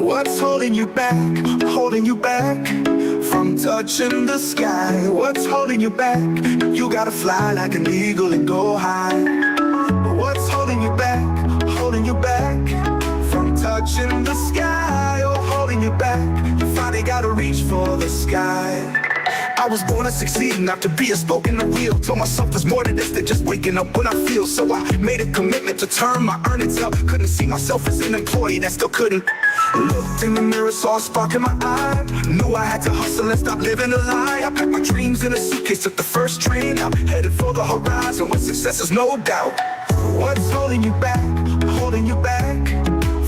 What's holding you back? Holding you back from touching the sky? What's holding you back? You gotta fly like an eagle and go high. What's holding you back? Holding you back from touching the sky? Oh, holding you back. You finally gotta reach for the sky. I was born to succeed, not to be a spoken the real. Told myself there's more to this than just waking up when I feel. So I made a commitment to turn my earnings up. Couldn't see myself as an employee that still couldn't. Looked in the mirror, saw a spark in my eye. Knew I had to hustle and stop living a lie. I packed my dreams in a suitcase, took the first train out, headed for the horizon where success is no doubt. What's holding you back? Holding you back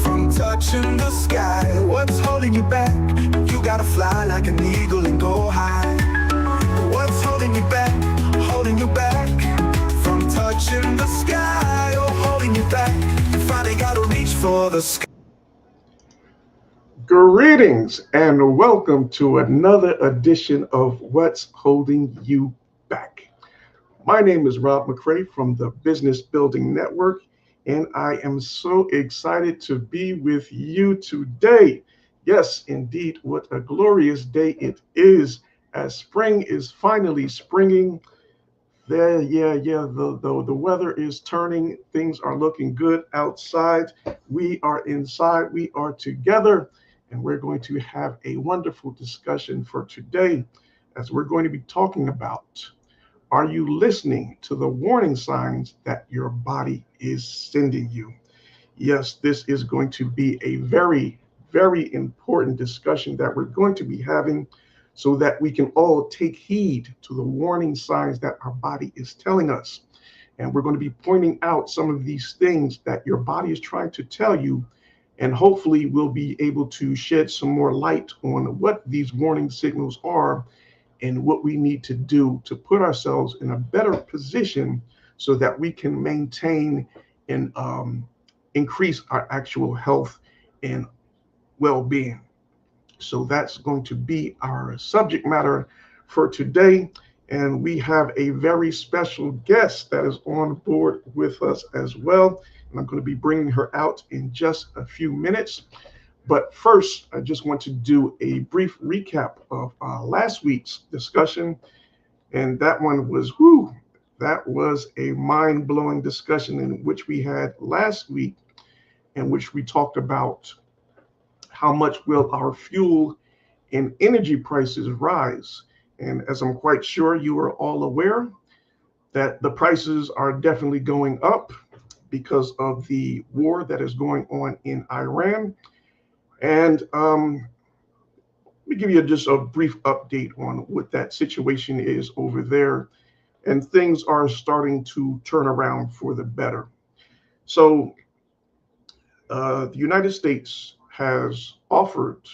from touching the sky? What's holding you back? You gotta fly like an eagle and go high. What's holding you back? Holding you back from touching the sky? Oh, holding you back. You finally gotta reach for the sky. Greetings and welcome to another edition of What's Holding You Back. My name is Rob McCray from the Business Building Network, and I am so excited to be with you today. Yes, indeed, what a glorious day it is, as spring is finally springing. The weather is turning. Things are looking good outside. We are inside. We are together. And we're going to have a wonderful discussion for today, as we're going to be talking about, are you listening to the warning signs that your body is sending you? Yes, this is going to be a very, very important discussion that we're going to be having, so that we can all take heed to the warning signs that our body is telling us. And we're going to be pointing out some of these things that your body is trying to tell you. And hopefully we'll be able to shed some more light on what these warning signals are and what we need to do to put ourselves in a better position so that we can maintain and increase our actual health and well-being. So that's going to be our subject matter for today. And we have a very special guest that is on board with us as well. And I'm going to be bringing her out in just a few minutes. But first, I just want to do a brief recap of last week's discussion. And that one was, that was a mind-blowing discussion in which we had last week, in which we talked about how much will our fuel and energy prices rise. And as I'm quite sure you are all aware, that the prices are definitely going up because of the war that is going on in Iran. And let me give you just a brief update on what that situation is over there. And things are starting to turn around for the better. So the United States has offered,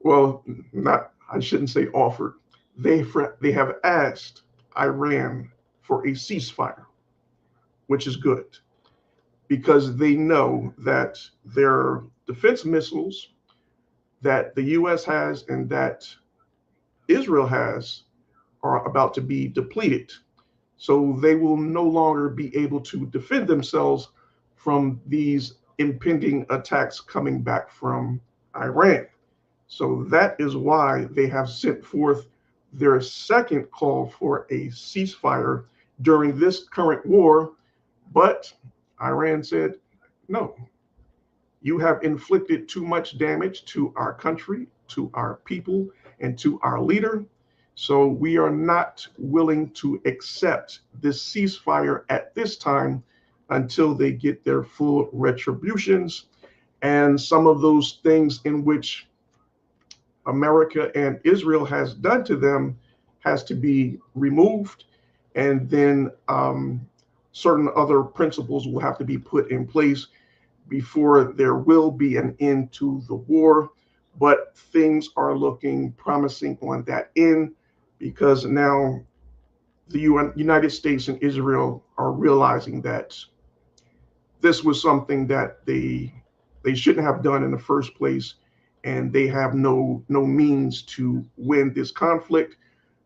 well, I shouldn't say offered, they have asked Iran for a ceasefire, which is good, because they know that their defense missiles that the US has and that Israel has are about to be depleted. So they will no longer be able to defend themselves from these impending attacks coming back from Iran. So that is why they have sent forth their second call for a ceasefire during this current war. But Iran said, no, you have inflicted too much damage to our country, to our people, and to our leader. So we are not willing to accept this ceasefire at this time until they get their full retributions. And some of those things in which America and Israel has done to them has to be removed. And then certain other principles will have to be put in place before there will be an end to the war. But things are looking promising on that end, because now the United States and Israel are realizing that this was something that they shouldn't have done in the first place, and they have no means to win this conflict.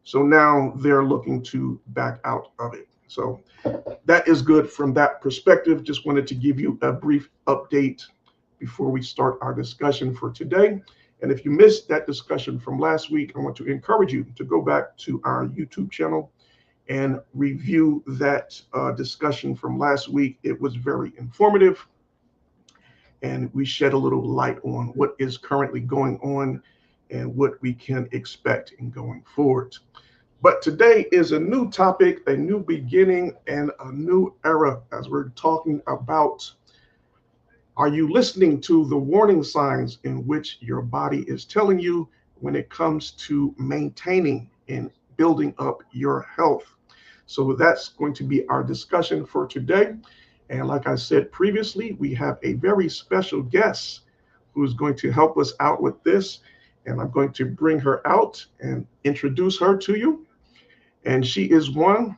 So now they're looking to back out of it. So that is good from that perspective. Just wanted to give you a brief update before we start our discussion for today. And if you missed that discussion from last week, I want to encourage you to go back to our YouTube channel and review that discussion from last week. It was very informative, and we shed a little light on what is currently going on and what we can expect in going forward. But today is a new topic, a new beginning, and a new era as we're talking about, are you listening to the warning signs in which your body is telling you when it comes to maintaining and building up your health? So that's going to be our discussion for today. And like I said previously, we have a very special guest who's going to help us out with this. And I'm going to bring her out and introduce her to you. And she is one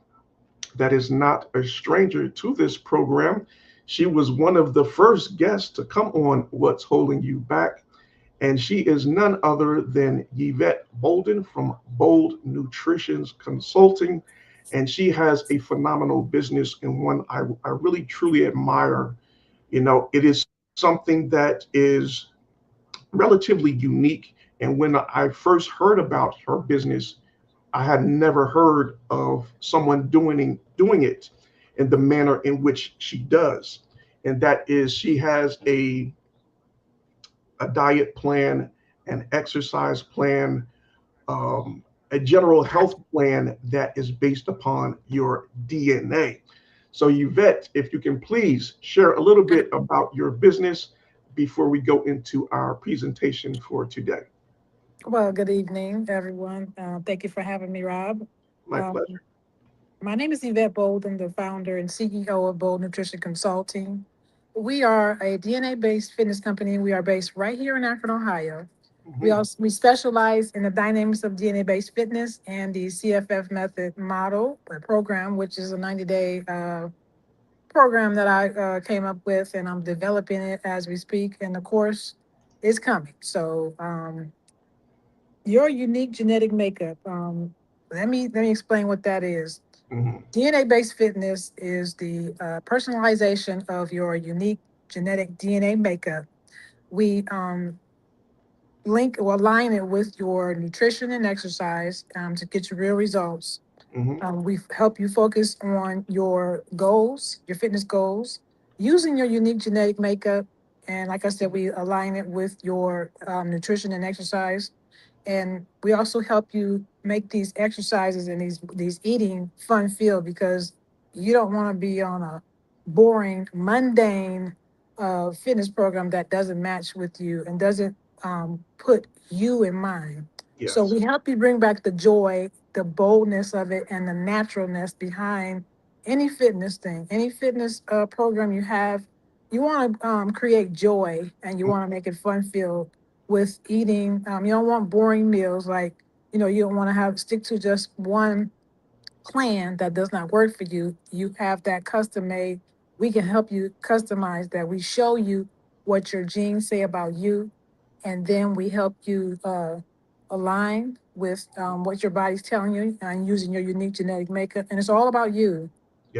that is not a stranger to this program. She was one of the first guests to come on What's Holding You Back. And she is none other than Yvette Bolden from Bold Nutrition's Consulting. And she has a phenomenal business and one I really truly admire. You know, it is something that is relatively unique. And when I first heard about her business, I had never heard of someone doing it in the manner in which she does. And that is she has a diet plan, an exercise plan, a general health plan that is based upon your DNA. So, Yvette, if you can please share a little bit about your business before we go into our presentation for today. Well, good evening, everyone. Thank you for having me, Rob. My Um, pleasure. my name is Yvette Bolden, the founder and CEO of Bold Nutrition Consulting. We are a DNA-based fitness company. We are based right here in Akron, Ohio. Mhm, We specialize in the dynamics of DNA-based fitness and the CFF method model program, which is a 90-day program that I came up with, and I'm developing it as we speak. And the course is coming. So your unique genetic makeup. Let me explain what that is. mhm, DNA based fitness is the personalization of your unique genetic DNA makeup. We link or align it with your nutrition and exercise to get you real results. mhm, We help you focus on your goals, your fitness goals, using your unique genetic makeup. And like I said, we align it with your nutrition and exercise, and we also help you make these exercises and these eating fun filled, because you don't want to be on a boring mundane fitness program that doesn't match with you and doesn't put you in mind. So yes. we help you bring back the joy, the boldness of it, and the naturalness behind any fitness thing, any fitness program you have. You want to create joy, and you want to make it fun filled with eating. You don't want boring meals, like, you don't want to have stick to just one plan that does not work for you. You have that custom made. We can help you customize that. We show you what your genes say about you, and then we help you align with what your body's telling you and using your unique genetic makeup. And it's all about you,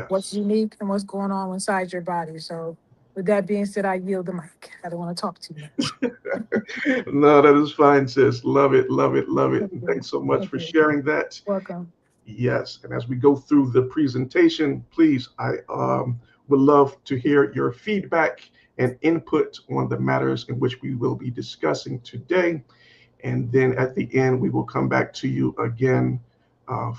what's Yes. unique and what's going on inside your body. So, with that being said, I yield the mic. I don't want to talk too much. No, that is fine, sis. Love it, love it, love it. Thank And you. thanks so much Thank for you. sharing that. Welcome. Yes, and as we go through the presentation, please, I would love to hear your feedback and input on the matters in which we will be discussing today. And then at the end, we will come back to you again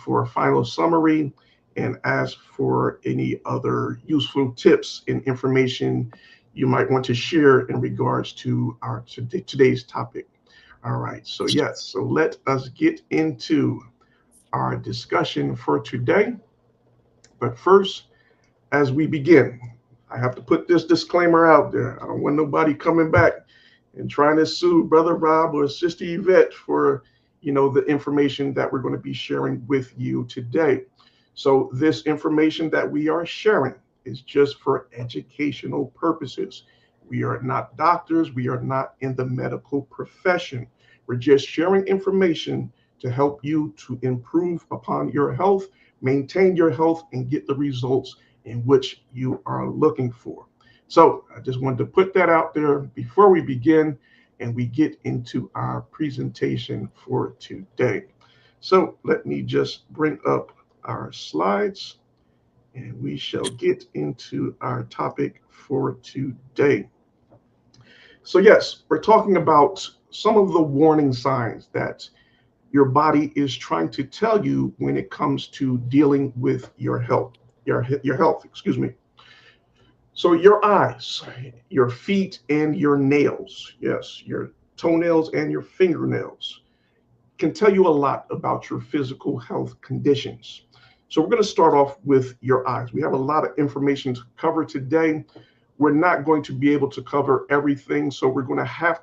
for a final summary and ask for any other useful tips and information you might want to share in regards to our today's topic. All right, so yes, so let us get into our discussion for today. But first, as we begin, I have to put this disclaimer out there. I don't want nobody coming back and trying to sue Brother Rob or Sister Yvette for, the information that we're going to be sharing with you today. So this information that we are sharing is just for educational purposes. We are not doctors. We are not in the medical profession. We're just sharing information to help you to improve upon your health, maintain your health, and get the results in which you are looking for. So I just wanted to put that out there before we begin and we get into our presentation for today. So let me just bring up our slides and we shall get into our topic for today. So, yes, we're talking about some of the warning signs that your body is trying to tell you when it comes to dealing with your health, excuse me. So your eyes, your feet, and your nails, yes, your toenails and your fingernails can tell you a lot about your physical health conditions. So we're going to start off with your eyes. We have a lot of information to cover today. We're not going to be able to cover everything, so we're going to have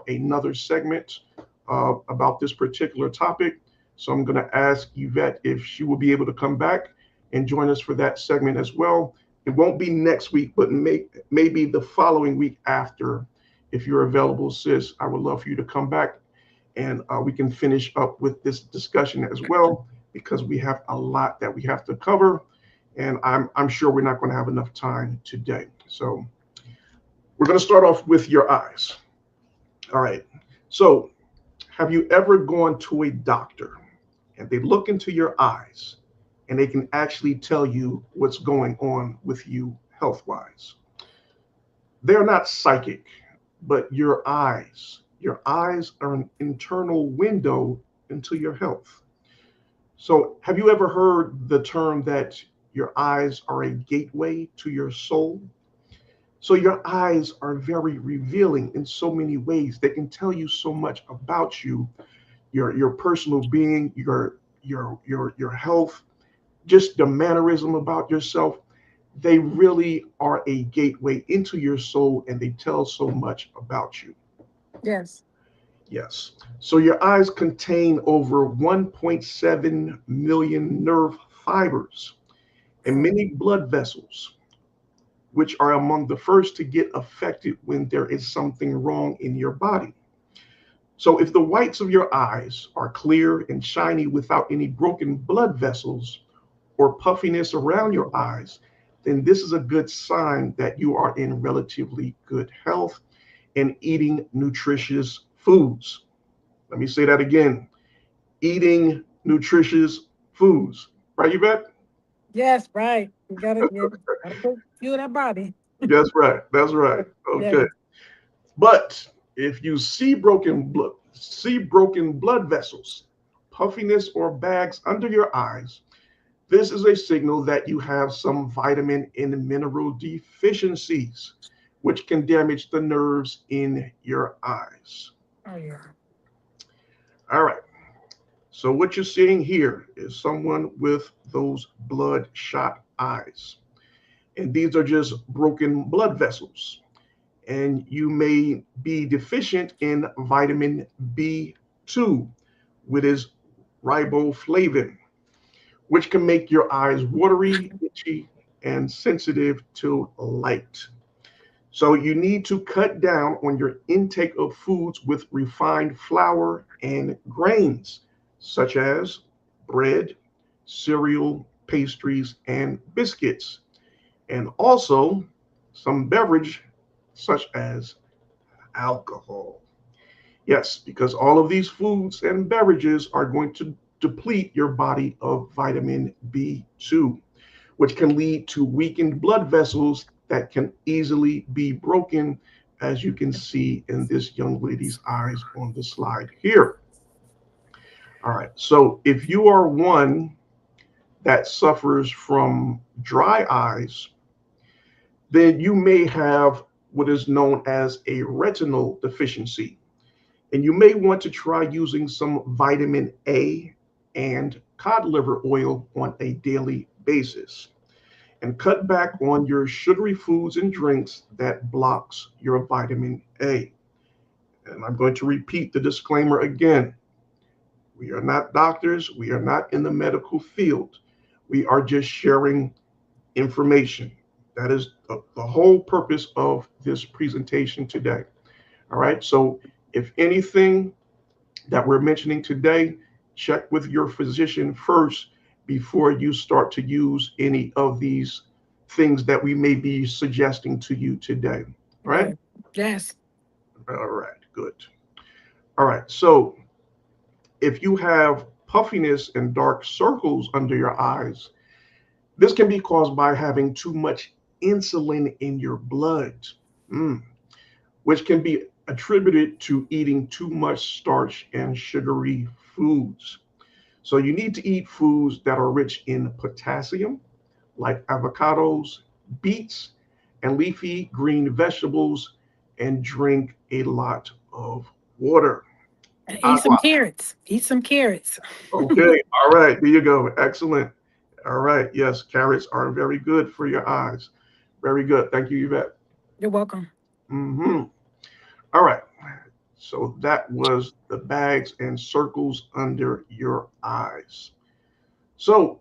another segment about this particular topic. So I'm going to ask Yvette if she will be able to come back and join us for that segment as well. It won't be next week, but maybe the following week after. If you're available, sis, I would love for you to come back and we can finish up with this discussion as well because we have a lot that we have to cover, and I'm sure we're not going to have enough time today. So we're going to start off with your eyes. All right. So have you ever gone to a doctor and they look into your eyes and they can actually tell you what's going on with you health wise? They're not psychic, but your eyes are an internal window into your health. So, have you ever heard the term that your eyes are a gateway to your soul? So, your eyes are very revealing in so many ways. They can tell you so much about you, your personal being, your health, just the mannerism about yourself. They really are a gateway into your soul and they tell so much about you. Yes. Yes. So your eyes contain over 1.7 million nerve fibers and many blood vessels, which are among the first to get affected when there is something wrong in your body. So if the whites of your eyes are clear and shiny without any broken blood vessels or puffiness around your eyes, then this is a good sign that you are in relatively good health and eating nutritious foods. Let me say that again. Eating nutritious foods. Right, Yvette? Yes, right. You gotta put fuel that body. That's right. That's right. Yes. Okay. But if you see broken blood vessels, puffiness or bags under your eyes, this is a signal that you have some vitamin and mineral deficiencies, which can damage the nerves in your eyes. Oh yeah. All right. So what you're seeing here is someone with those bloodshot eyes. And these are just broken blood vessels. And you may be deficient in vitamin B2, which is riboflavin, which can make your eyes watery, itchy, and sensitive to light. So you need to cut down on your intake of foods with refined flour and grains, such as bread, cereal, pastries, and biscuits, and also some beverage such as alcohol. Yes, because all of these foods and beverages are going to deplete your body of vitamin B2, which can lead to weakened blood vessels that can easily be broken, as you can see in this young lady's eyes on the slide here. All right, so if you are one that suffers from dry eyes, then you may have what is known as a retinol deficiency. And you may want to try using some vitamin A and cod liver oil on a daily basis. And cut back on your sugary foods and drinks that blocks your vitamin A. And I'm going to repeat the disclaimer again. We are not doctors. We are not in the medical field. We are just sharing information. That is the whole purpose of this presentation today. All right. So if anything that we're mentioning today, check with your physician first before you start to use any of these things that we may be suggesting to you today. Right? Right. Yes. All right, good. All right, so if you have puffiness and dark circles under your eyes, this can be caused by having too much insulin in your blood, mm, which can be attributed to eating too much starch and sugary foods. So you need to eat foods that are rich in potassium, like avocados, beets, and leafy green vegetables, and drink a lot of water. And eat some Agua. carrots. Eat some carrots. Okay, all right, there you go. Excellent. All right, yes, carrots are very good for your eyes. Very good. Thank you, Yvette. You're welcome. Hmm. All right, so that was the bags and circles under your eyes. So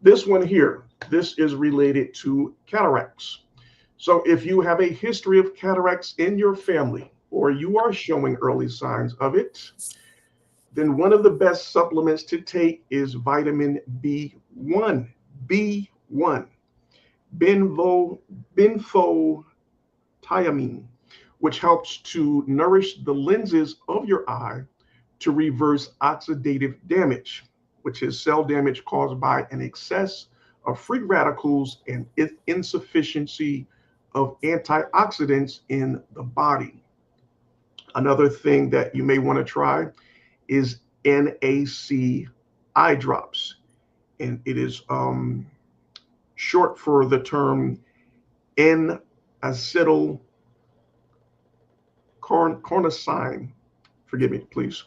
this one here, this is related to cataracts. So if you have a history of cataracts in your family, or you are showing early signs of it, then one of the best supplements to take is vitamin B1, B1, benvo, benfotiamine, which helps to nourish the lenses of your eye to reverse oxidative damage, which is cell damage caused by an excess of free radicals and insufficiency of antioxidants in the body. Another thing that you may want to try is NAC eye drops, and it is short for the term N-acetyl cornicine. Forgive me, please,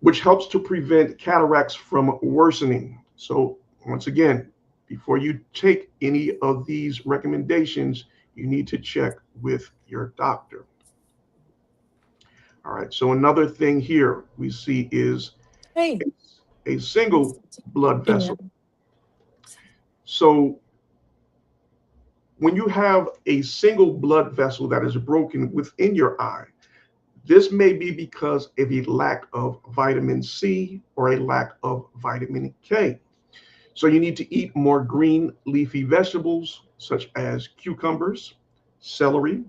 which helps to prevent cataracts from worsening. So once again, before you take any of these recommendations, you need to check with your doctor. All right. So another thing here we see is Hey. a single blood Yeah. vessel. So when you have a single blood vessel that is broken within your eye, this may be because of a lack of vitamin C or a lack of vitamin K. So you need to eat more green leafy vegetables such as cucumbers, celery,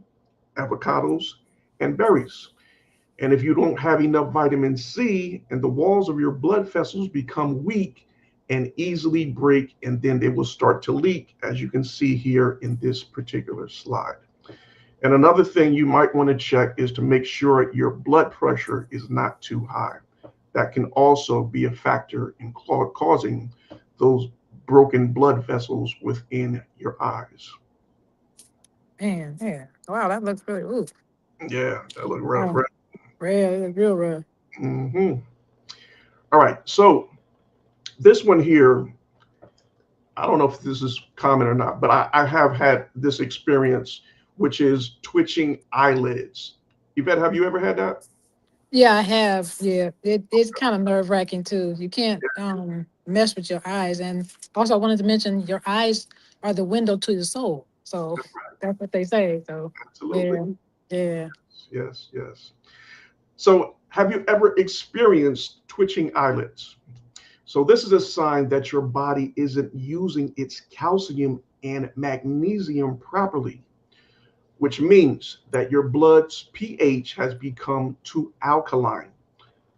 avocados, and berries. And if you don't have enough vitamin C and the walls of your blood vessels become weak and easily break, and then they will start to leak, as you can see here in this particular slide. And another thing you might want to check is to make sure your blood pressure is not too high. That can also be a factor in causing those broken blood vessels within your eyes. Man, yeah. Wow, that looks really ooh. Yeah, that look rough, Wow. right? Red, it looks real red. Hmm. All right, so this one here, I don't know if this is common or not, but I have had this experience, which is twitching eyelids. Yvette, have you ever had that? Yeah, I have. Yeah. It's kind of nerve wracking too. You can't mess with your eyes. And also I wanted to mention your eyes are the window to the soul. So that's what they say. So Absolutely. yeah. Yeah. Yes, yes. So, have you ever experienced twitching eyelids? So, this is a sign that your body isn't using its calcium and magnesium properly, which means that your blood's pH has become too alkaline,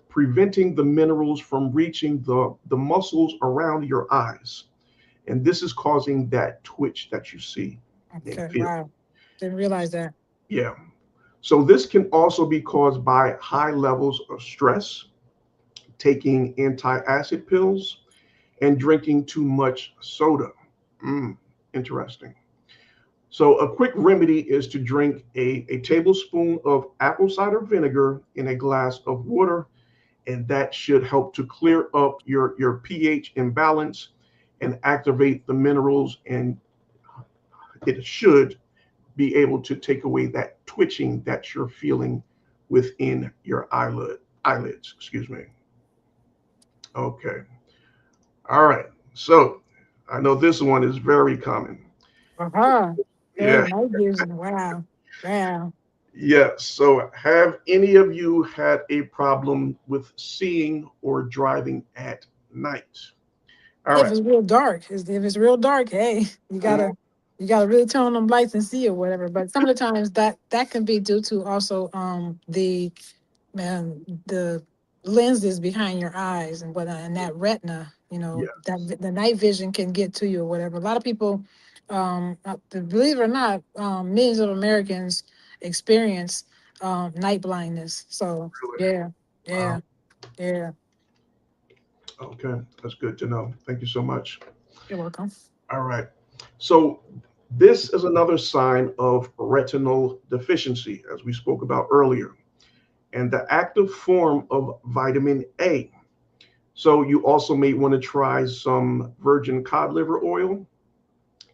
preventing the minerals from reaching the muscles around your eyes. And this is causing that twitch that you see and Okay. feel. Wow. Didn't realize that. Yeah. So, this can also be caused by high levels of stress, taking anti-acid pills, and drinking too much soda. Mm, interesting. So a quick remedy is to drink a tablespoon of apple cider vinegar in a glass of water, and that should help to clear up your pH imbalance and activate the minerals, and it should be able to take away that twitching that you're feeling within your eyelids, excuse me. Okay. All right. So I know this one is very common. Uh-huh. Yeah, Yeah. night vision. Wow. Wow. Yes. So have any of you had a problem with seeing or driving at night? All If right. it's real dark, if it's real dark, hey, you Mhm. gotta. You gotta really turn on them lights and see or whatever. But some of the times that can be due to also the lenses behind your eyes and whatnot, and that retina, Yeah, that the night vision can get to you or whatever. A lot of people, believe it or not, millions of Americans experience night blindness. So really. yeah, Wow. yeah, yeah. Okay, that's good to know. Thank you so much. You're welcome. All right. So this is another sign of retinal deficiency, as we spoke about earlier, and the active form of vitamin A. So you also may want to try some virgin cod liver oil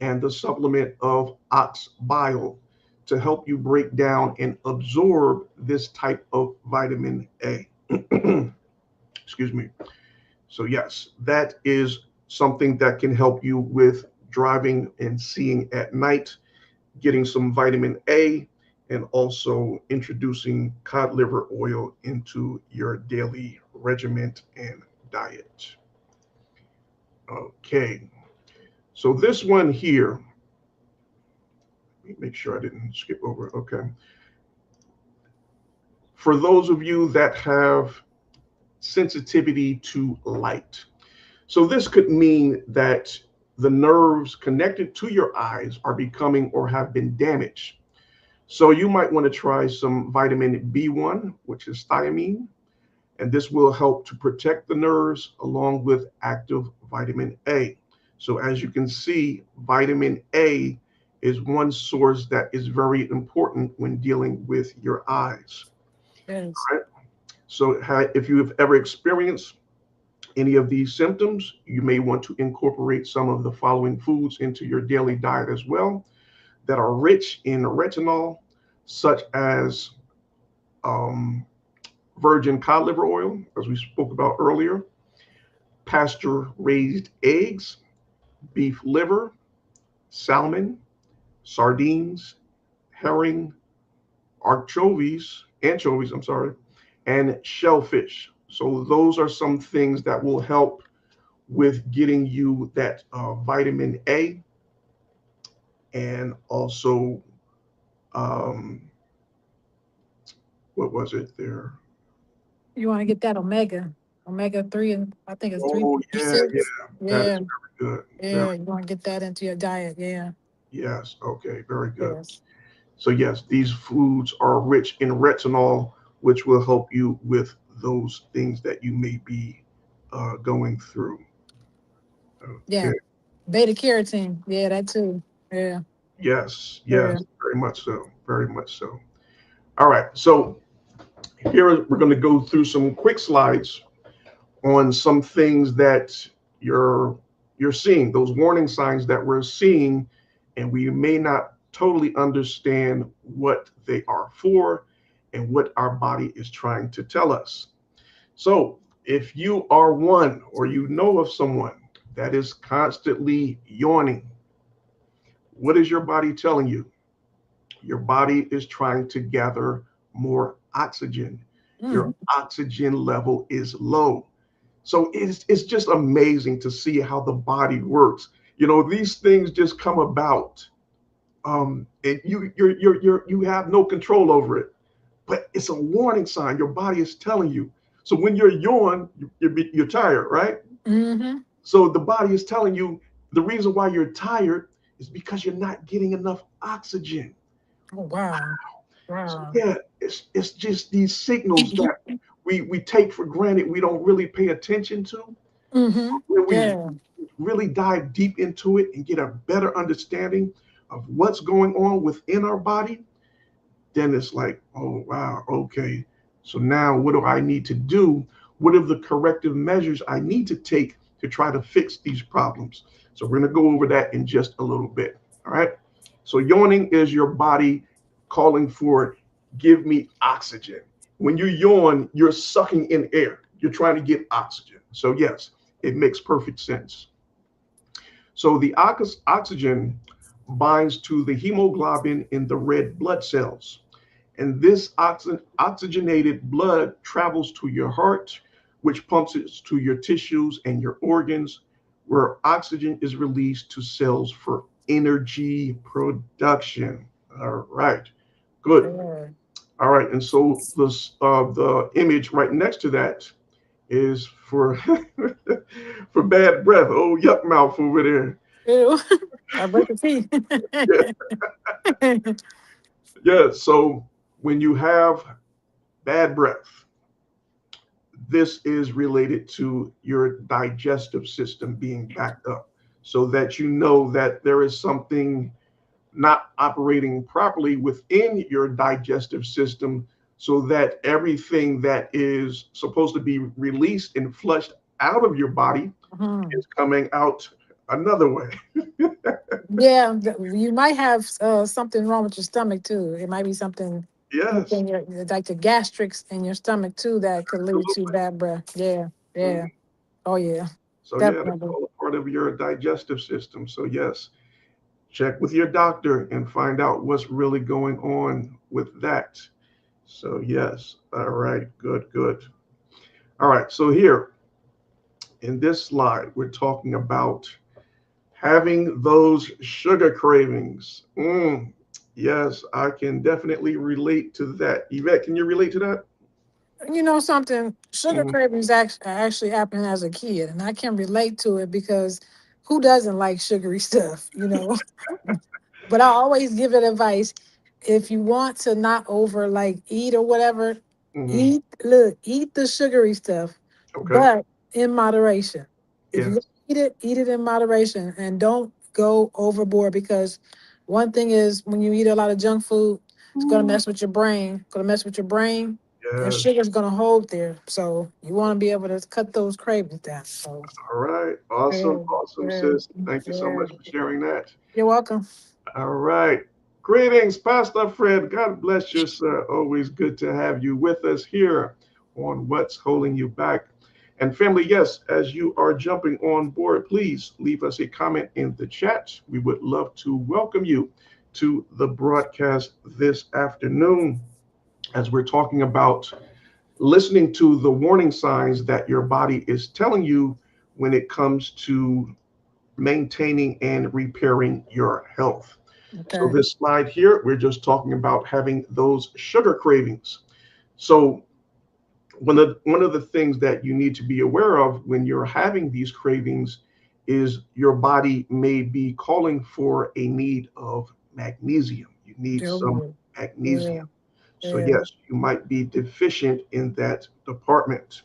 and the supplement of ox bile to help you break down and absorb this type of vitamin A. Excuse me. So, yes, that is something that can help you with driving and seeing at night, getting some vitamin A, and also introducing cod liver oil into your daily regimen and diet. Okay, so this one here, let me make sure I didn't skip over it. Okay. For those of you that have sensitivity to light, so this could mean that the nerves connected to your eyes are becoming or have been damaged. So you might want to try some vitamin B1, which is thiamine, and this will help to protect the nerves along with active vitamin A. So as you can see, vitamin A is one source that is very important when dealing with your eyes. Yes. All right? So if you have ever experienced any of these symptoms, you may want to incorporate some of the following foods into your daily diet as well that are rich in retinol, such as um, virgin cod liver oil, as we spoke about earlier, pasture raised eggs, beef liver, salmon, sardines, herring, anchovies, I'm sorry, and shellfish. So those are some things that will help with getting you that vitamin A and also um, what was it there? You want to get that omega 3, and I think it's three Oh or yeah, six. yeah, that Yeah, is very good. Very yeah. You want to get that into your diet. Yeah, yes, okay, very good. yes, So yes, these foods are rich in retinol, which will help you with those things that you may be going through. yeah. Okay. Beta carotene. Yeah, that too. Yeah, Yes, yeah. yes, very much so, very much so. All right, so here we're going to go through some quick slides on some things that you're you're seeing, those warning signs that we're seeing, and we may not totally understand what they are for and what our body is trying to tell us. So, if you are one or you know of someone that is constantly yawning, what is your body telling you? Your body is trying to gather more oxygen. Your Mm. oxygen level is low. So it's just amazing to see how the body works. You know, these things just come about, and you have no control over it. But it's a warning sign. Your body is telling you. So when you're yawn, you're tired, right? Mm-hmm. So the body is telling you the reason why you're tired is because you're not getting enough oxygen. Oh wow, So wow. yeah, it's just these signals that we take for granted. We don't really pay attention to. Mm-hmm. When we Yeah, really dive deep into it and get a better understanding of what's going on within our body, then it's like, oh, wow, okay. So now what do I need to do? What are the corrective measures I need to take to try to fix these problems? So we're going to go over that in just a little bit. All right. So yawning is your body calling for, give me oxygen. When you yawn, you're sucking in air. You're trying to get oxygen. So, yes, it makes perfect sense. So the oxygen binds to the hemoglobin in the red blood cells. And this oxygenated blood travels to your heart, which pumps it to your tissues and your organs, where oxygen is released to cells for energy production. All right, good. Yeah. All right, and so the image right next to that is for for bad breath. Oh, yuck mouth over there. Ew. I break the teeth. Yeah, yeah. So when you have bad breath, this is related to your digestive system being backed up, so that you know that there is something not operating properly within your digestive system, so that everything that is supposed to be released and flushed out of your body Mhm. is coming out another way. Yeah, you might have something wrong with your stomach too. It might be something Yes, within your, like the gastrics in your stomach too, that could lead to absolutely. bad breath. Yeah, Mhm. yeah. Oh yeah, So yeah, that's definitely. all a part of your digestive system. So yes, check with your doctor and find out what's really going on with that. So yes, all right, good, good. All right, so here in this slide, we're talking about having those sugar cravings. Yes, I can definitely relate to that. Yvette, can you relate to that? You know something? Sugar Mhm. cravings actually happened as a kid, and I can relate to it because who doesn't like sugary stuff? You know, but I always give it advice. If you want to not over like eat or whatever, Mhm. eat the sugary stuff, Okay. but in moderation. If you Yes. eat it in moderation and don't go overboard, because one thing is when you eat a lot of junk food, it's gonna mess with your brain, and Yes. sugar's gonna hold there. So you want to be able to cut those cravings down. So All right. Awesome. yeah, Awesome, yeah, sis. Thank you so yeah. much for sharing that. You're welcome. All right. Greetings, Pastor Fred. God bless you, sir. Always good to have you with us here on What's Holding You Back. And family, yes, as you are jumping on board, please leave us a comment in the chat. We would love to welcome you to the broadcast this afternoon as we're talking about listening to the warning signs that your body is telling you when it comes to maintaining and repairing your health. So Okay. this slide here, we're just talking about having those sugar cravings. So one of the things that you need to be aware of when you're having these cravings is your body may be calling for a need of magnesium. You need Feel some good. Yeah, magnesium. So yeah. yes, you might be deficient in that department.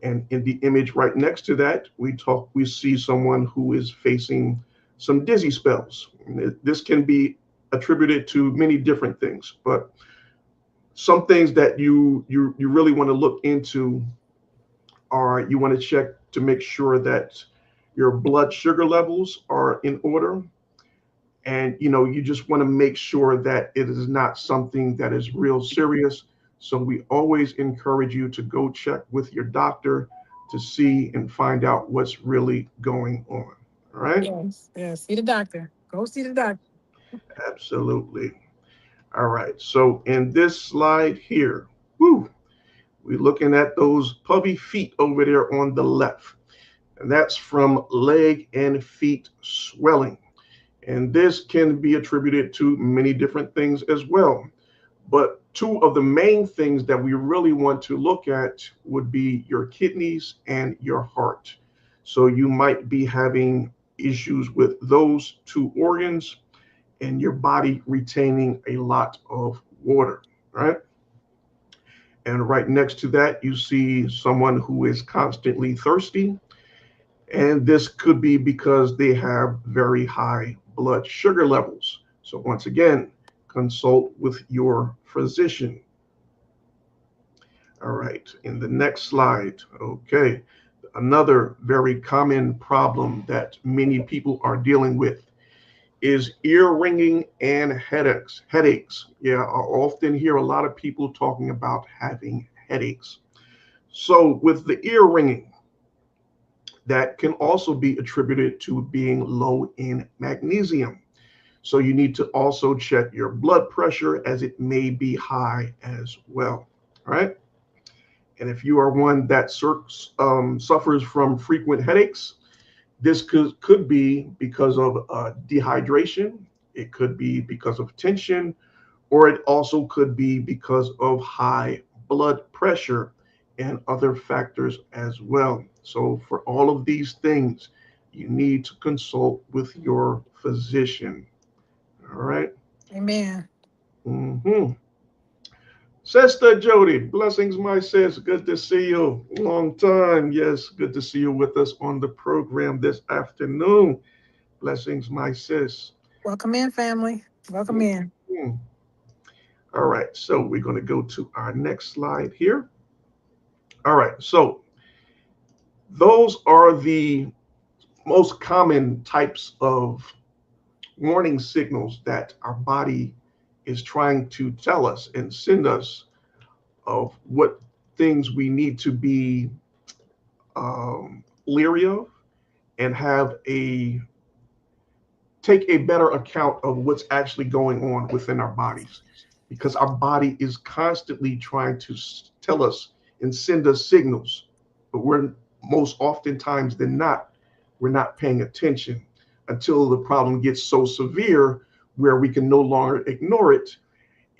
And in the image right next to that, we see someone who is facing some dizzy spells. This can be attributed to many different things, but some things that you really want to look into are you want to check to make sure that your blood sugar levels are in order, and you just want to make sure that it is not something that is real serious. So we always encourage you to go check with your doctor to see and find out what's really going on. All right. Yes, yes. See the doctor. Go see the doctor. Absolutely. All right, so in this slide here, whoo, we're looking at those puppy feet over there on the left, and that's from leg and feet swelling. And this can be attributed to many different things as well. But two of the main things that we really want to look at would be your kidneys and your heart. So you might be having issues with those two organs and your body retaining a lot of water, right? And right next to that, you see someone who is constantly thirsty. And this could be because they have very high blood sugar levels. So, once again, consult with your physician. All right, in the next slide, okay, another very common problem that many people are dealing with is ear ringing and headaches. Headaches, yeah, I often hear a lot of people talking about having headaches. So, with the ear ringing, that can also be attributed to being low in magnesium. So you need to also check your blood pressure as it may be high as well. All right. And if you are one that suffers from frequent headaches, This could be because of dehydration. It could be because of tension, or it also could be because of high blood pressure and other factors as well. So, for all of these things, you need to consult with your physician. All right. Amen. Mm-hmm. Sister Jody, blessings, my sis. Good to see you. Long time. Yes, good to see you with us on the program this afternoon. Blessings, my sis. Welcome in, family. Welcome in. Mhm. All right, so we're going to go to our next slide here. All right, so those are the most common types of warning signals that our body is trying to tell us and send us of what things we need to be leery of and have a take a better account of what's actually going on within our bodies, because our body is constantly trying to tell us and send us signals, but we're most oftentimes than not, we're not paying attention until the problem gets so severe where we can no longer ignore it.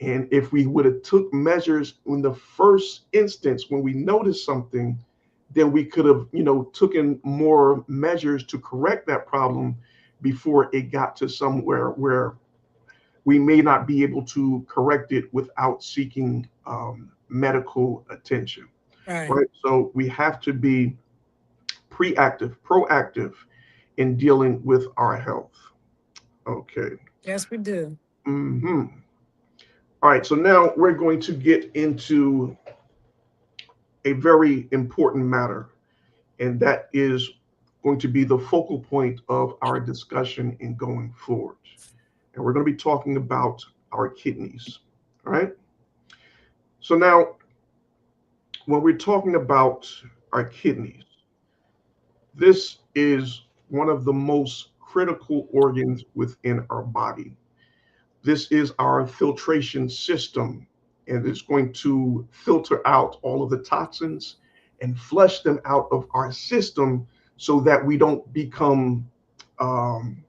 And if we would have took measures in the first instance when we noticed something, then we could have, taken more measures to correct that problem before it got to somewhere where we may not be able to correct it without seeking medical attention. Right. Right. So we have to be proactive in dealing with our health. Okay. Yes, we do. Hmm. All right. So now we're going to get into a very important matter, and that is going to be the focal point of our discussion in going forward. And we're going to be talking about our kidneys. All right. So now, when we're talking about our kidneys, this is one of the most critical organs within our body. This is our filtration system, and it's going to filter out all of the toxins and flush them out of our system so that we don't become um,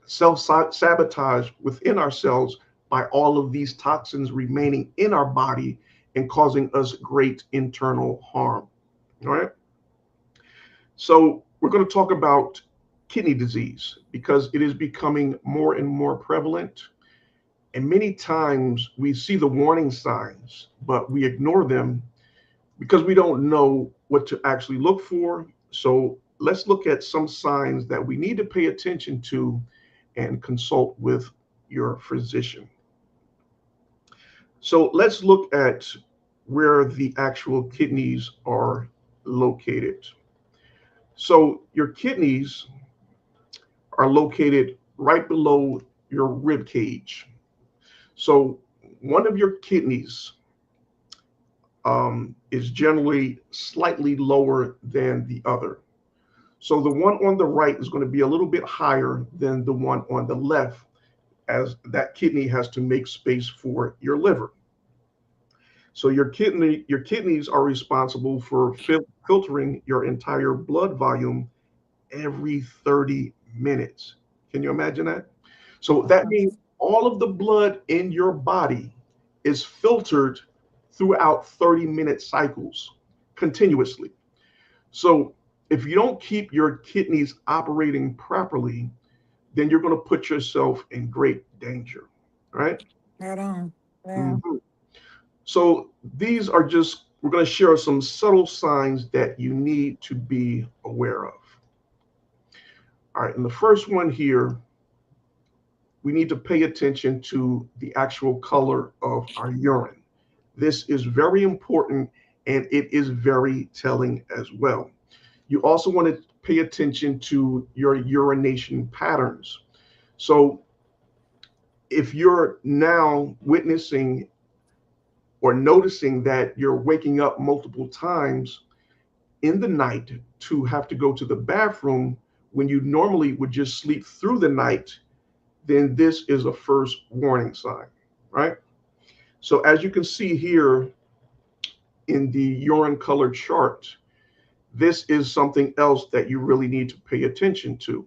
self sabotage within ourselves by all of these toxins remaining in our body and causing us great internal harm. All right. So, we're going to talk about kidney disease because it is becoming more and more prevalent. And many times we see the warning signs, but we ignore them because we don't know what to actually look for. So, let's look at some signs that we need to pay attention to and consult with your physician. So let's look at where the actual kidneys are located. So your kidneys are located right below your rib cage. So one of your kidneys is generally slightly lower than the other. So the one on the right is going to be a little bit higher than the one on the left, as that kidney has to make space for your liver. So your kidneys are responsible for filtering your entire blood volume every 30 minutes. Can you imagine that? So that means all of the blood in your body is filtered throughout 30-minute cycles continuously. So if you don't keep your kidneys operating properly, then you're going to put yourself in great danger, right? Right on. Yeah. Mhm. So these are just, we're going to share some subtle signs that you need to be aware of. All right, and the first one here, we need to pay attention to the actual color of our urine. This is very important and it is very telling as well. You also want to pay attention to your urination patterns. So if you're now witnessing or noticing that you're waking up multiple times in the night to have to go to the bathroom when you normally would just sleep through the night, then this is a first warning sign, right? So as you can see here in the urine color chart, This is something else that you really need to pay attention to.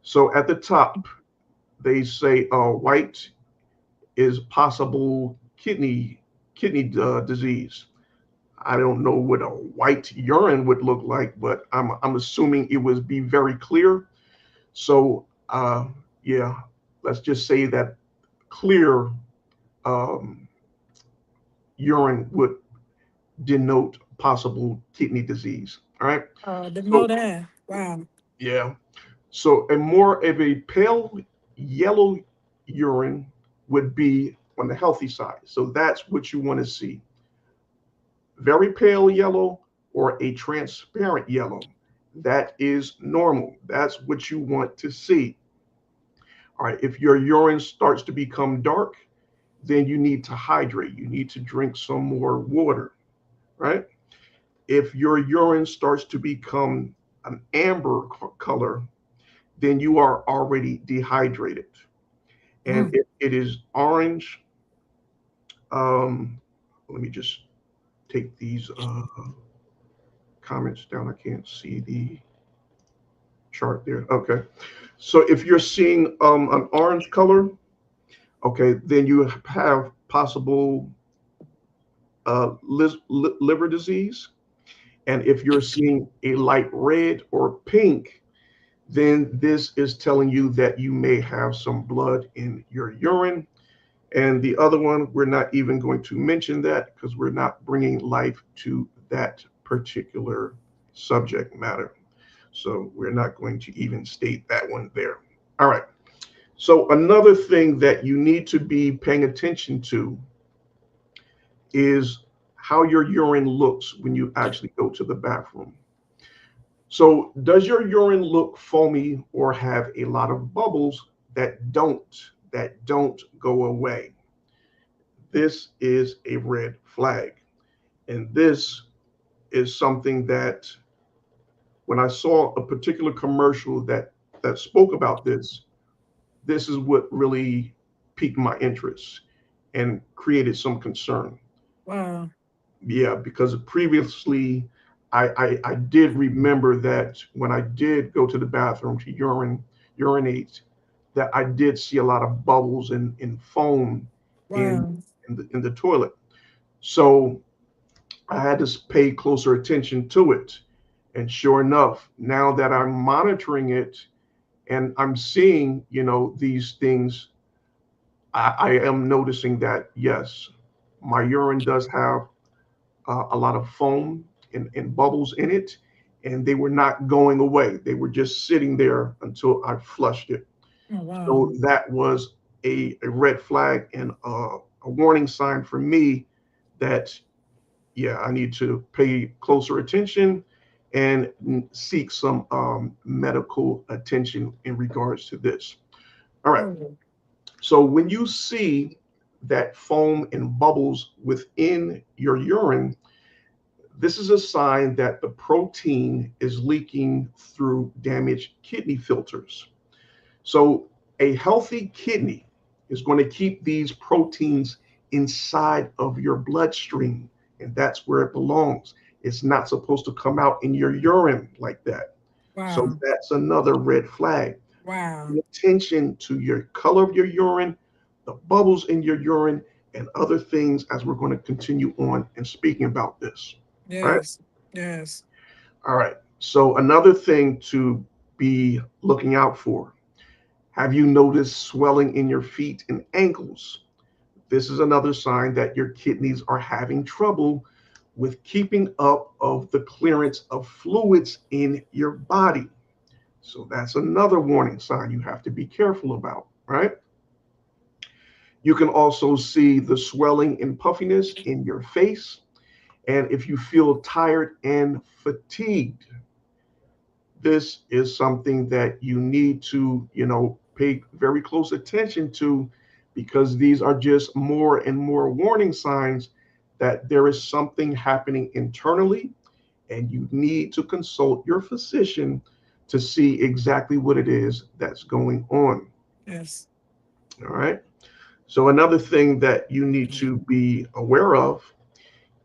So at the top, they say white is possible kidney disease. I don't know what a white urine would look like, but I'm assuming it would be very clear. So yeah, let's just say that clear um, urine would denote possible kidney disease. All right. Didn't know So that. Wow. yeah. So a more of a pale yellow urine would be on the healthy side. So that's what you want to see. Very pale yellow or a transparent yellow. That is normal. That's what you want to see. All right. If your urine starts to become dark, then you need to hydrate. You need to drink some more water, right? If your urine starts to become an amber color, then you are already dehydrated. And Mm. if it is orange, um, let me just take these comments down. I can't see the chart there. Okay. So if you're seeing an orange color, okay, then you have possible liver disease. And if you're seeing a light red or pink, then this is telling you that you may have some blood in your urine. And the other one, we're not even going to mention that because we're not bringing life to that particular subject matter. So we're not going to even state that one there. All right. So another thing that you need to be paying attention to is how your urine looks when you actually go to the bathroom. So does your urine look foamy or have a lot of bubbles that don't go away? This is a red flag. And this is something that when I saw a particular commercial that spoke about this is what really piqued my interest and created some concern. Wow. Yeah, because previously I did remember that when I did go to the bathroom to urinate, that I did see a lot of bubbles and foam in Wow. in the toilet. So I had to pay closer attention to it. And sure enough, now that I'm monitoring it and I'm seeing, these things, I am noticing that yes, my urine does have a lot of foam and bubbles in it, and they were not going away. They were just sitting there until I flushed it. Oh, wow. So that was a red flag and a warning sign for me that, yeah, I need to pay closer attention and seek some medical attention in regards to this. All right. Oh, So when you see that foam and bubbles within your urine, this is a sign that the protein is leaking through damaged kidney filters. So, a healthy kidney is going to keep these proteins inside of your bloodstream, and that's where it belongs. It's not supposed to come out in your urine like that. So, wow. that's another red flag. Wow. Pay attention to your color of your urine, the bubbles in your urine, and other things as we're going to continue on and speaking about this. All right. Yes. Yes. All right. So, another thing to be looking out for. Have you noticed swelling in your feet and ankles? This is another sign that your kidneys are having trouble with keeping up of the clearance of fluids in your body. So that's another warning sign you have to be careful about, right? You can also see the swelling and puffiness in your face. And if you feel tired and fatigued, this is something that you need to, pay very close attention to because these are just more and more warning signs that there is something happening internally and you need to consult your physician to see exactly what it is that's going on. Yes. All right. So, another thing that you need to be aware of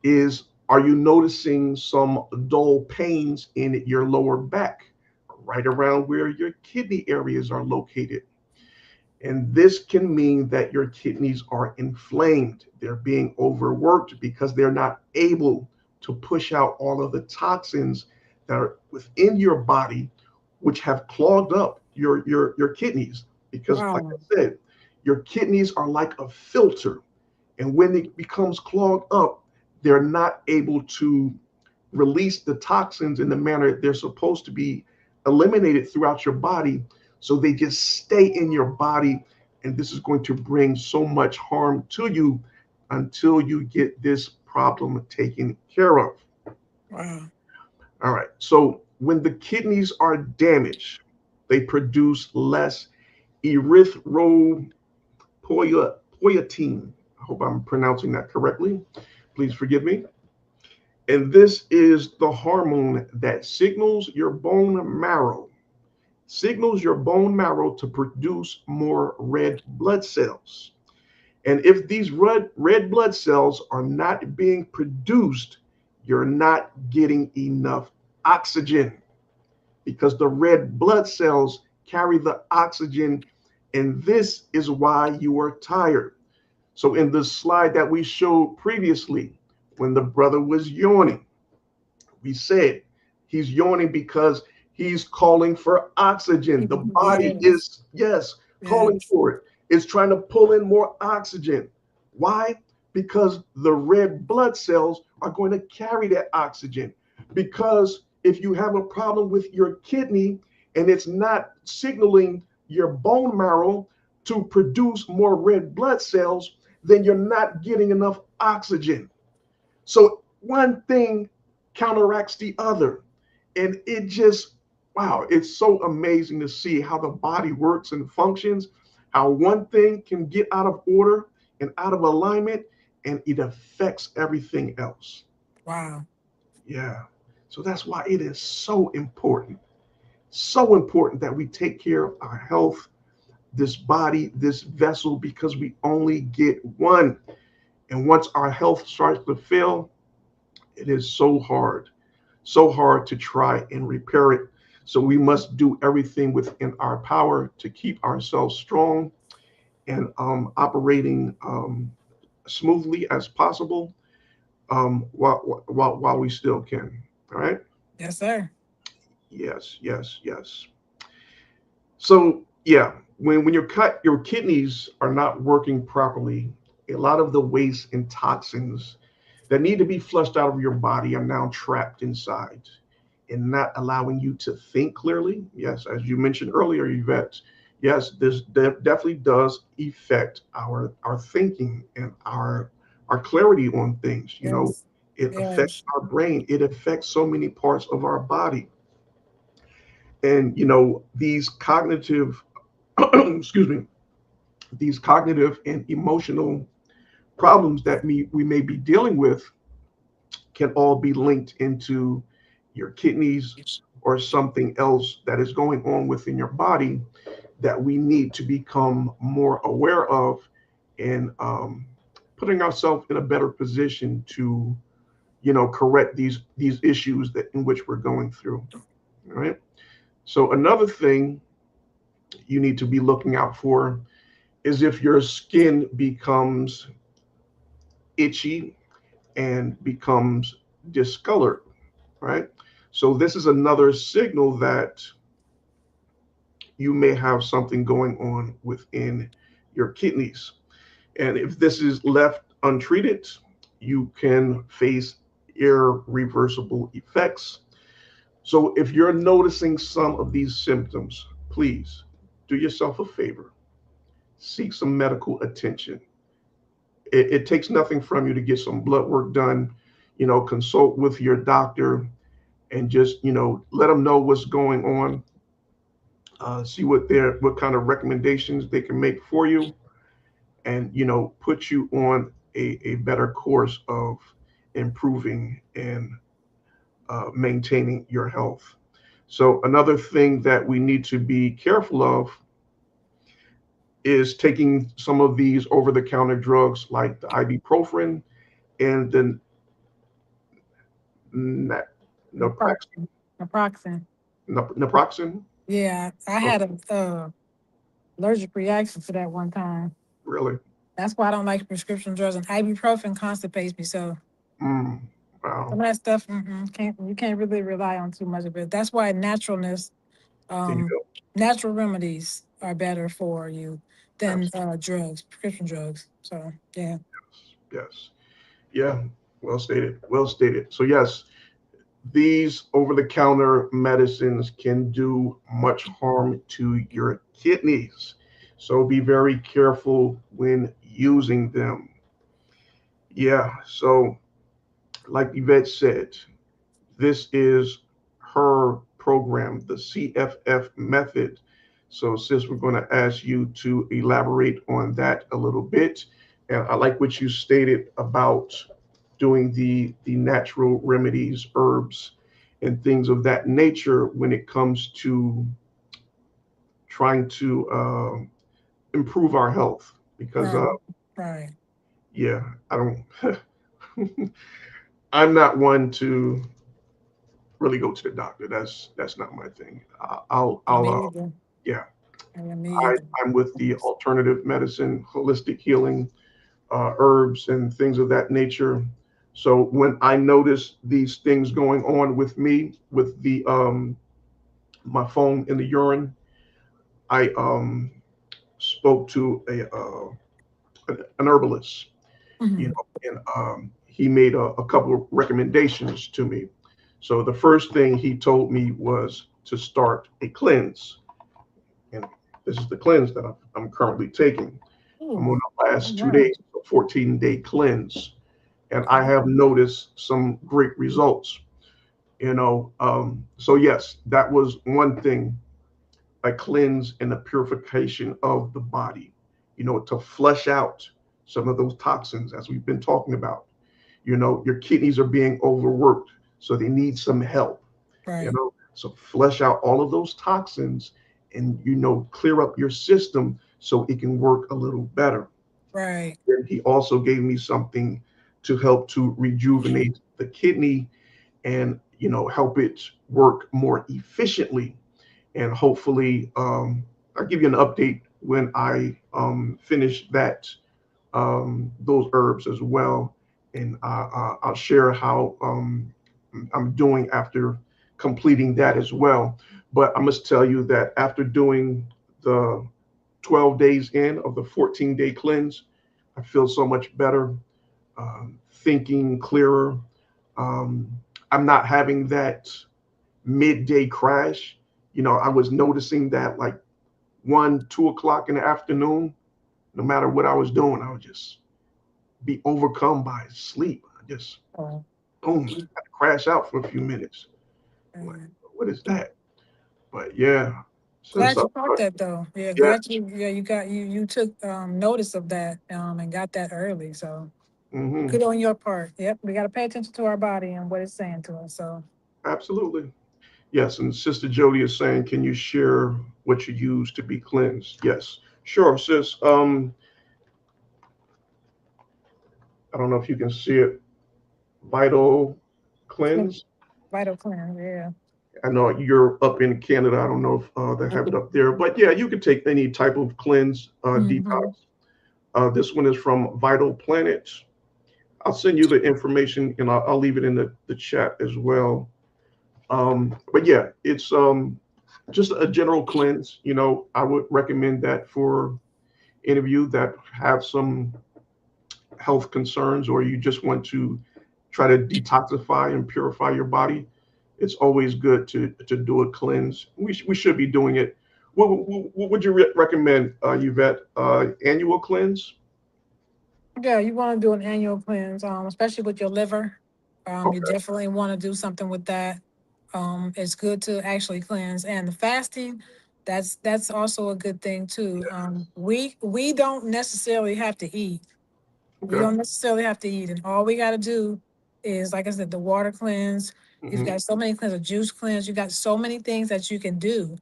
is Are you noticing some dull pains in your lower back, right around where your kidney areas are located? And this can mean that your kidneys are inflamed. They're being overworked because they're not able to push out all of the toxins that are within your body, which have clogged up your kidneys. Because, like Wow. I said, your kidneys are like a filter. And when it becomes clogged up, they're not able to release the toxins in the manner they're supposed to be eliminated throughout your body. So they just stay in your body. And this is going to bring so much harm to you until you get this problem taken care of. Wow. All right. So when the kidneys are damaged, they produce less erythropoietin. I hope I'm pronouncing that correctly. Please forgive me. And this is the hormone that signals your bone marrow to produce more red blood cells. And if these red blood cells are not being produced, you're not getting enough oxygen because the red blood cells carry the oxygen. And this is why you are tired. So, in the slide that we showed previously, when the brother was yawning, we said he's yawning because he's calling for oxygen. The body Yes. is, yes, calling Yes. for it. It's trying to pull in more oxygen. Why? Because the red blood cells are going to carry that oxygen. Because if you have a problem with your kidney and it's not signaling your bone marrow to produce more red blood cells, then you're not getting enough oxygen. So one thing counteracts the other. And it just, wow, it's so amazing to see how the body works and functions, how one thing can get out of order and out of alignment, and it affects everything else. Wow. Yeah. So that's why it is so important that we take care of our health, this body, this vessel, because we only get one. And once our health starts to fail, it is so hard to try and repair it. So we must do everything within our power to keep ourselves strong and operating smoothly as possible while we still can. All right. Yes, sir. Yes, yes, yes. So yeah, when your kidneys are not working properly, a lot of the waste and toxins that need to be flushed out of your body are now trapped inside and not allowing you to think clearly. Yes, as you mentioned earlier, Yvette, yes, this definitely does affect our thinking and our clarity on things. Yes. It affects Yes. our brain. It affects so many parts of our body. And these cognitive excuse me, these cognitive and emotional problems that we may be dealing with can all be linked into your kidneys or something else that is going on within your body that we need to become more aware of and putting ourselves in a better position to correct these issues that in which we're going through. All right. So another thing you need to be looking out for is if your skin becomes itchy and becomes discolored, right? So this is another signal that you may have something going on within your kidneys. And if this is left untreated, you can face irreversible effects. So if you're noticing some of these symptoms, please do yourself a favor, seek some medical attention. It takes nothing from you to get some blood work done, consult with your doctor and just, let them know what's going on, see what kind of recommendations they can make for you and, put you on a better course of improving and maintaining your health. So another thing that we need to be careful of is taking some of these over-the-counter drugs like the ibuprofen and the Na- naproxen. Naproxen. Naproxen. Naproxen. Yeah, I Oh, had a allergic reaction to that one time. really? That's why I don't like prescription drugs. And ibuprofen constipates me. So Mm, some wow. of that stuff, can't you can't really rely on too much of it. That's why naturalness, There you um, go. natural remedies are better for you than Absolutely. drugs, prescription drugs. So yeah, Yes. Yeah. Well stated. Well stated. So yes, these over-the-counter medicines can do much harm to your kidneys. So be very careful when using them. Yeah. So like Yvette said, this is her program, the CFF method. So, sis, we're going to ask you to elaborate on that a little bit. And I like what you stated about doing the natural remedies, herbs, and things of that nature when it comes to trying to improve our health. Because, right, right. yeah, I don't, I'm not one to really go to the doctor. That's not my thing. Me I'll either. yeah. Me I, either. I'm with the alternative medicine, holistic healing, herbs, and things of that nature. So when I notice these things going on with me, with the my foam in the urine, I spoke to an herbalist, you Mhm. know, and he made a couple of recommendations to me. So the first thing he told me was to start a cleanse, and this is the cleanse that I'm currently taking. I'm on Ooh, the all last two right. days, a 14-day cleanse, and I Okay. have noticed some great results. So yes, that was one thing, a cleanse and a purification of the body, to flush out some of those toxins as we've been talking about. Your kidneys are being overworked, so they need some help. Right, So flush out all of those toxins and clear up your system so it can work a little better. right, And he also gave me something to help to rejuvenate the kidney and help it work more efficiently. And hopefully, I'll give you an update when I finish those herbs as well, and I'll share how I'm doing after completing that as well. But I must tell you that after doing the 12 days in of the 14-day cleanse, I feel so much better, thinking clearer. Um, I'm not having that midday crash. I was noticing that like 1, 2 o'clock in the afternoon, no matter what I was doing, I would just be overcome by sleep. I just oh, boom, had to crash out for a few minutes. I'm like, right. what is that? But yeah, since Glad I you caught that though. Yeah, yeah, glad you got you took notice of that and got that early. So hmm good on your part. Yep, we got to pay attention to our body and what it's saying to us. So absolutely. Yes, and Sister Jody is saying, can you share what you use to be cleansed? Yes, sure, sis. I don't know if you can see it. Vital clean- cleanse. vital cleanse. Yeah. I know you're up in Canada. I don't know if they have it up there, but yeah, you can take any type of cleanse, Mm-hmm. detox. This one is from Vital Planet. I'll send you the information and I'll leave it in the chat as well. But yeah, it's just a general cleanse. I would recommend that for any of you that have some health concerns or you just want to try to detoxify and purify your body. It's always good to do a cleanse. We should be doing it. What would you recommend, Yvette? Annual cleanse? Yeah, you want to do an annual cleanse, especially with your liver. You Okay. definitely want to do something with that. It's good to actually cleanse, and the fasting, that's also a good thing too. We don't necessarily have to eat. We Okay. don't necessarily have to eat, and all we got to do is, like I said, the water cleanse. You've Hmm. got so many cleanse, a juice cleanse. You got so many things that you can do,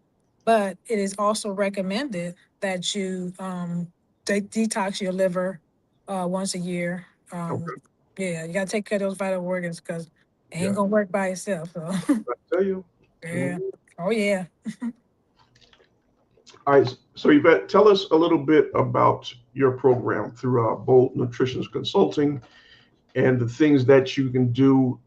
but it is also recommended that you detox your liver once a year. Okay. Yeah, you got to take care of those vital organs because Ain't Yeah. gonna work by itself. So I tell you. yeah. Mhm. Oh yeah. All right. So Yvette, tell us a little bit about your program through Bold Nutrition Consulting and the things that you can do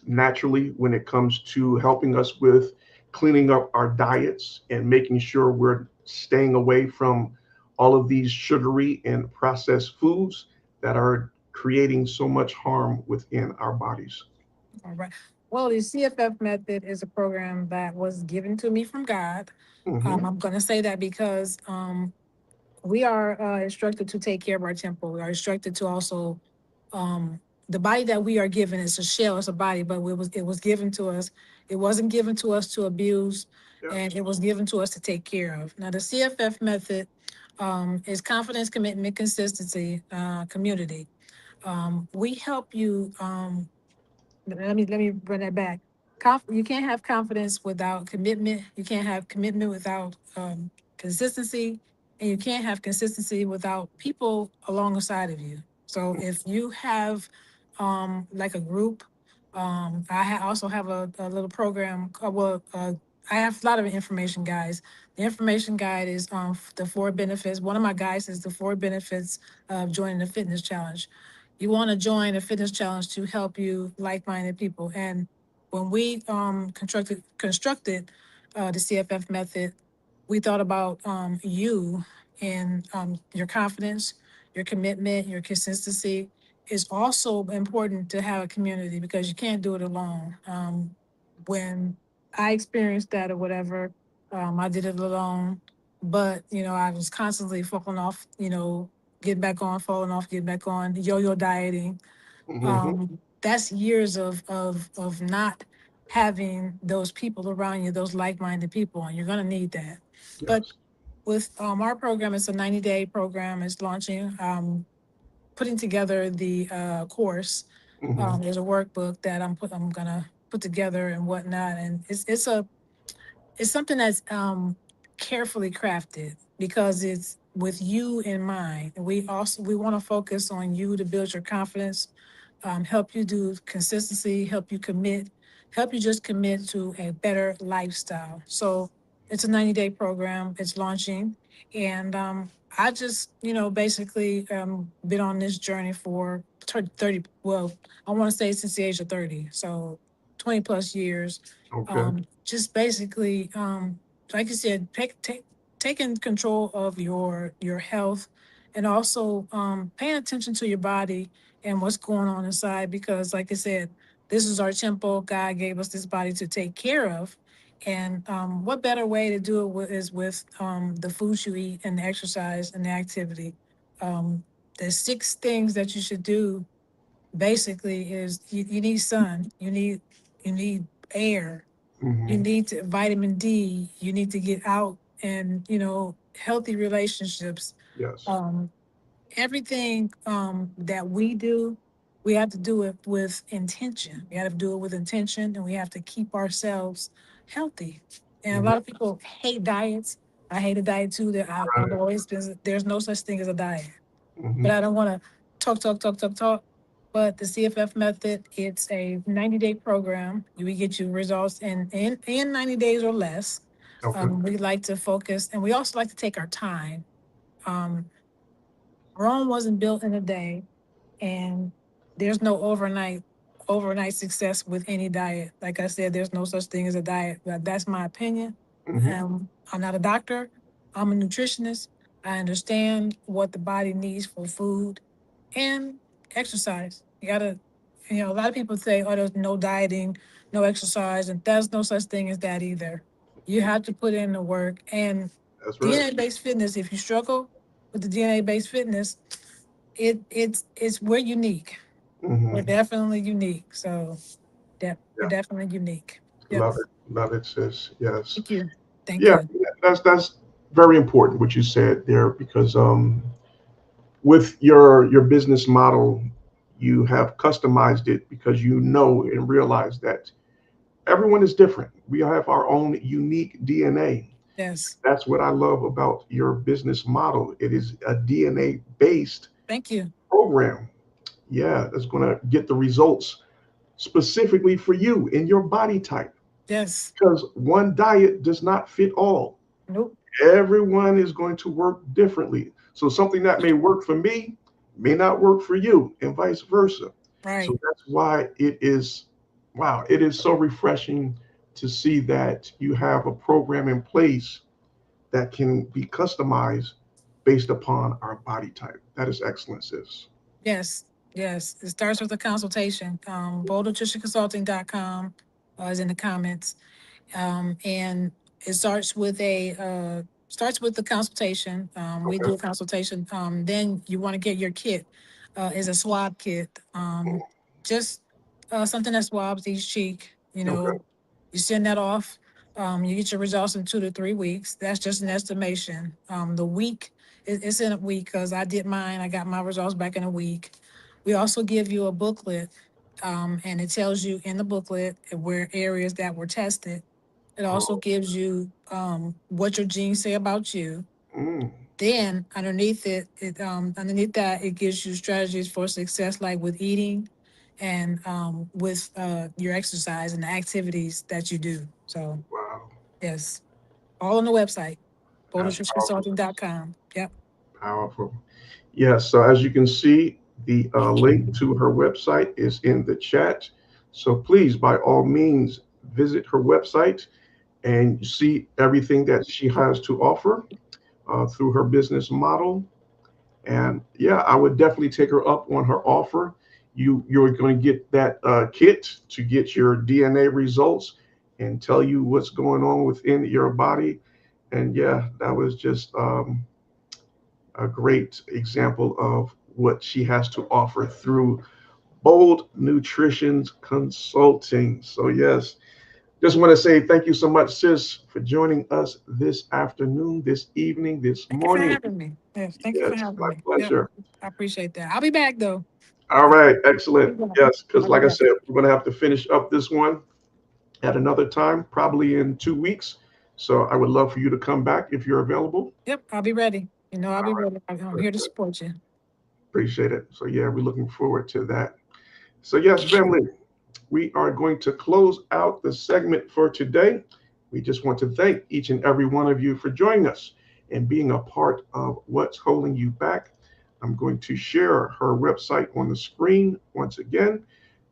naturally when it comes to helping us with cleaning up our diets and making sure we're staying away from all of these sugary and processed foods that are creating so much harm within our bodies. All right. Well, the CFF method is a program that was given to me from God. Hmm. I'm going to say that because we are instructed to take care of our temple. We are instructed to also um, the body that we are given is a shell, it's a body, but it was given to us. It wasn't given to us to abuse, and Yes. it was given to us to take care of. Now, the CFF method is confidence, commitment, consistency, community. We help you. Let me bring that back. You can't have confidence without commitment. You can't have commitment without consistency, and you can't have consistency without people alongside of you. So if you have like a group, also have a little program. I have a lot of information guides. The information guide is the four benefits. One of my guides is the four benefits of joining the fitness challenge. You want to join a fitness challenge to help you like-minded people. And when we constructed the CFF method, we thought about you and your confidence, your commitment, your consistency. Is also important to have a community because you can't do it alone. When I experienced that or whatever, I did it alone. But I was constantly falling off. Getting back on, falling off, getting back on, yo-yo dieting. Hmm. That's years of not having those people around you, those like-minded people, and you're gonna need that. But Yes. with our program, it's a 90-day program. It's launching. Putting together the course. Hmm. There's a workbook that I'm gonna put together and whatnot, and it's something that's carefully crafted because it's with you in mind. And we want to focus on you to build your confidence, help you do consistency, help you just commit to a better lifestyle. So it's a 90-day program. It's launching, and I just basically been on this journey for 30. Well, I want to say since the age of 30, so 20 plus years. Okay. Just basically, like you said, taking control of your health, and also paying attention to your body and what's going on inside. Because, like I said, this is our temple. God gave us this body to take care of, and what better way to do it is with the foods you eat and the exercise and the activity. Um, the six things that you should do basically is you need sun, you need air, you Hmm. need vitamin D. You need to get out and healthy relationships. Yes. Um, Everything that we do, we have to do it with intention. We have to do it with intention, and we have to keep ourselves healthy. And a Hmm. lot of people hate diets. I hate a diet too. That I've Right. always been. There's no such thing as a diet. Hmm. But I don't want to talk, talk, talk, talk, talk. But the CFF method, it's a 90-day program. We get you results in 90 days or less. Okay. We like to focus, and we also like to take our time. Um, Rome wasn't built in a day, and there's no overnight success with any diet. Like I said, there's no such thing as a diet, but that's my opinion. Hmm. I'm not a doctor. I'm a nutritionist. I understand what the body needs for food and exercise. You gotta, a lot of people say, "Oh, there's no dieting, no exercise," and there's no such thing as that either. You have to put in the work. And That's right. DNA-based fitness. If you struggle with the DNA-based fitness, it's we're unique. We're Hmm. definitely unique. So we're Yeah. definitely unique. Yep. Love it. Love it, sis. Yes. Thank you. Thank Yeah. you. That's very important what you said there because with your business model, you have customized it because you know and realize that everyone is different. We have our own unique DNA. Yes. That's what I love about your business model. It is a DNA based Thank you. program. Yeah, that's going to get the results specifically for you in your body type, Yes. because one diet does not fit all. Nope. Everyone is going to work differently. So something that may work for me may not work for you, and vice versa. So Right. that's why it is, wow, it is so refreshing to see that you have a program in place that can be customized based upon our body type. That is excellent, sis. Yes. Yes. It starts with a consultation. BoldNutritionConsulting.com is in the comments. And it starts with the consultation. We Okay. do a consultation. Then you want to get your kit. Is a swab kit. Just something that swabs each cheek. Okay. You send that off. You get your results in 2 to 3 weeks. That's just an estimation. The week it's in a week because I did mine. I got my results back in a week. We also give you a booklet, and it tells you in the booklet where areas that were tested. It also Oh, gives you what your genes say about you. mm, Then underneath that, it gives you strategies for success, like with eating and with your exercise and the activities that you do. So wow. yes, all on the website, That's powerful. boldnutritionconsulting.com. Yep. Powerful. Yes. So as you can see, the link to her website is in the chat. So please, by all means, visit her website and see everything that she has to offer through her business model. And yeah, I would definitely take her up on her offer. You're going to get that kit to get your DNA results and tell you what's going on within your body. And yeah, that was just a great example of what she has to offer through Bold Nutrition's Consulting. So yes, just want to say thank you so much, sis, for joining us this afternoon, this evening, this Thank you for morning. having me. Yes, thank you for Yes, having my me. Yep, pleasure. I appreciate that. I'll be back though. All I'll right, be excellent. back. Yes, because I'll be like I back. said, we're going to have to finish up this one at another time, probably in 2 weeks. So I would love for you to come back if you're available. Yep, I'll be ready. I'll All be right, ready. I'm good, here to good. support you. Appreciate it. So yeah, we're looking forward to that. So yes, family, we are going to close out the segment for today. We just want to thank each and every one of you for joining us and being a part of What's Holding You Back. I'm going to share her website on the screen once again.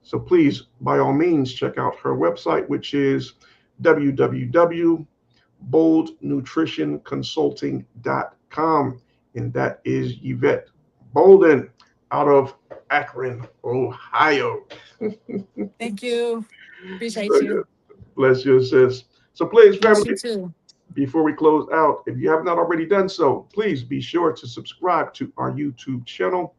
So please, by all means, check out her website, which is www.boldnutritionconsulting.com. And that is Yvette Bolden out of Akron, Ohio. Thank you. Appreciate So you. good. Bless you, sis. So please, Bless family, you too. before we close out, if you have not already done so, please be sure to subscribe to our YouTube channel.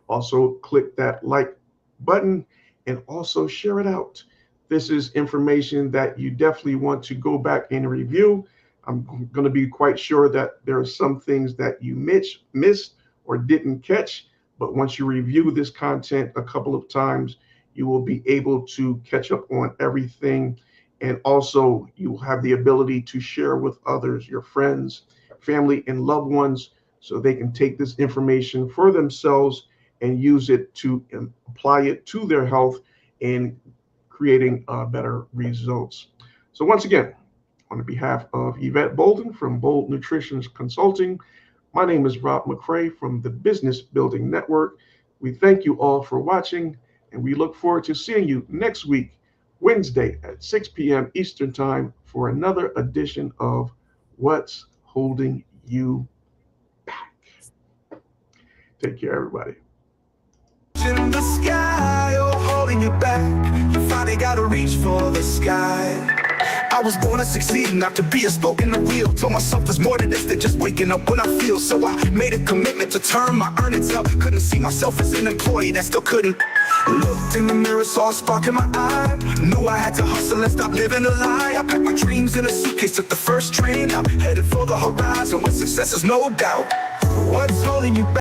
Also, click that like button and also share it out. This is information that you definitely want to go back and review. I'm going to be quite sure that there are some things that you missed or didn't catch, but once you review this content a couple of times, you will be able to catch up on everything. And also, you will have the ability to share with others, your friends, family, and loved ones, so they can take this information for themselves and use it to apply it to their health and creating better results. So once again, on behalf of Yvette Bolden from Bold Nutrition Consulting, my name is Rob McCray from the Business Building Network. We thank you all for watching, and we look forward to seeing you next week, Wednesday at 6 p.m. Eastern Time for another edition of What's Holding You Back. Take care, everybody. In the sky, oh, holding you back. You finally gotta reach for the sky. I was born to succeed, not to be a spoke in the wheel. Told myself there's more to this than just waking up when I feel. So I made a commitment to turn my earnings up. Couldn't see myself as an employee that still couldn't. Looked in the mirror, saw a spark in my eye. Knew I had to hustle and stop living a lie. I packed my dreams in a suitcase, took the first train out. Headed for the horizon with success is no doubt. What's holding you back?